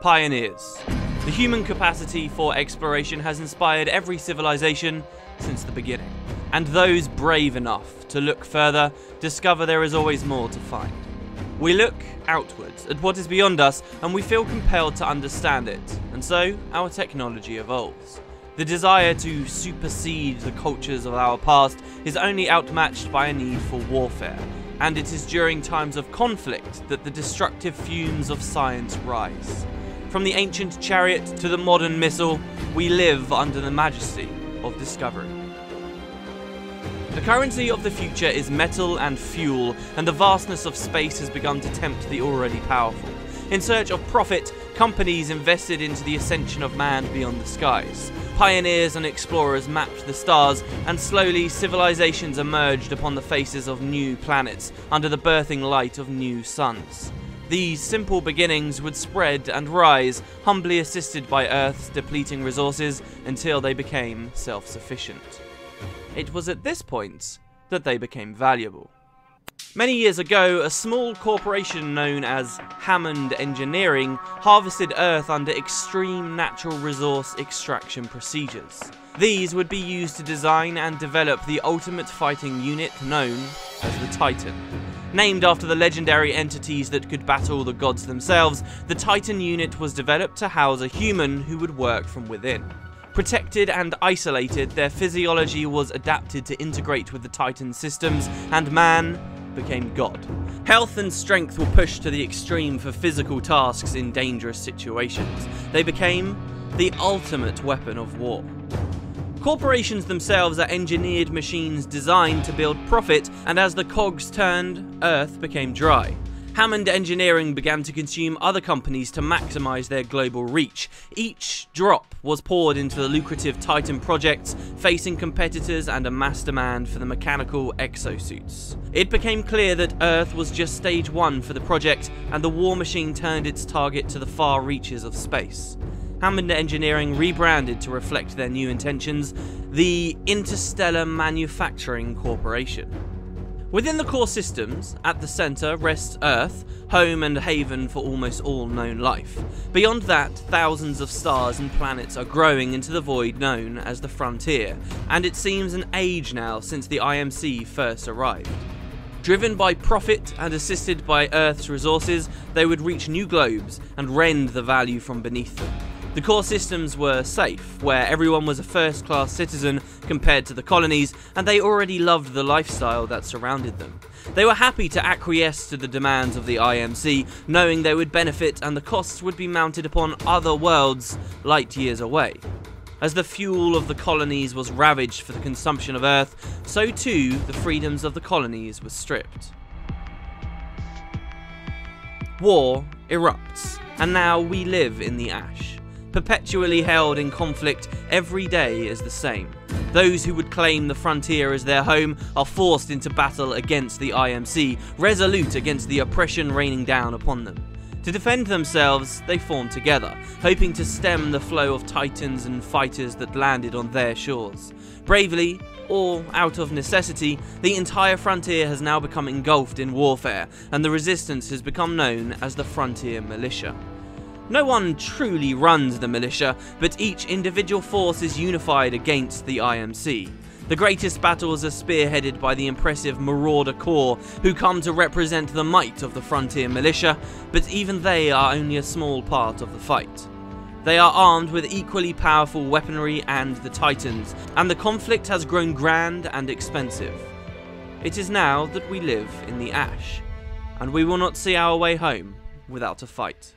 Pioneers. The human capacity for exploration has inspired every civilization since the beginning, and those brave enough to look further discover there is always more to find. We look outwards at what is beyond us and we feel compelled to understand it, and so our technology evolves. The desire to supersede the cultures of our past is only outmatched by a need for warfare, and it is during times of conflict that the destructive fumes of science rise. From the ancient chariot to the modern missile, we live under the majesty of discovery. The currency of the future is metal and fuel, and the vastness of space has begun to tempt the already powerful. In search of profit, companies invested into the ascension of man beyond the skies. Pioneers and explorers mapped the stars, and slowly civilizations emerged upon the faces of new planets under the birthing light of new suns. These simple beginnings would spread and rise, humbly assisted by Earth's depleting resources, until they became self-sufficient. It was at this point that they became valuable. Many years ago, a small corporation known as Hammond Engineering harvested Earth under extreme natural resource extraction procedures. These would be used to design and develop the ultimate fighting unit known as the Titan. Named after the legendary entities that could battle the gods themselves, the Titan unit was developed to house a human who would work from within. Protected and isolated, their physiology was adapted to integrate with the Titan systems, and man became God. Health and strength were pushed to the extreme for physical tasks in dangerous situations. They became the ultimate weapon of war. Corporations themselves are engineered machines designed to build profit, and as the cogs turned, Earth became dry. Hammond Engineering began to consume other companies to maximize their global reach. Each drop was poured into the lucrative Titan projects, facing competitors and a mass demand for the mechanical exosuits. It became clear that Earth was just stage one for the project, and the war machine turned its target to the far reaches of space. Hammond Engineering rebranded to reflect their new intentions, the Interstellar Manufacturing Corporation. Within the core systems, at the center rests Earth, home and haven for almost all known life. Beyond that, thousands of stars and planets are growing into the void known as the Frontier, and it seems an age now since the IMC first arrived. Driven by profit and assisted by Earth's resources, they would reach new globes and rend the value from beneath them. The core systems were safe, where everyone was a first-class citizen compared to the colonies, and they already loved the lifestyle that surrounded them. They were happy to acquiesce to the demands of the IMC, knowing they would benefit and the costs would be mounted upon other worlds light years away. As the fuel of the colonies was ravaged for the consumption of Earth, so too the freedoms of the colonies were stripped. War erupts, and now we live in the ash. Perpetually held in conflict, every day is the same. Those who would claim the Frontier as their home are forced into battle against the IMC, resolute against the oppression raining down upon them. To defend themselves, they form together, hoping to stem the flow of titans and fighters that landed on their shores. Bravely, or out of necessity, the entire Frontier has now become engulfed in warfare, and the resistance has become known as the Frontier Militia. No one truly runs the militia, but each individual force is unified against the IMC. The greatest battles are spearheaded by the impressive Marauder Corps, who come to represent the might of the Frontier Militia, but even they are only a small part of the fight. They are armed with equally powerful weaponry and the Titans, and the conflict has grown grand and expensive. It is now that we live in the ash, and we will not see our way home without a fight.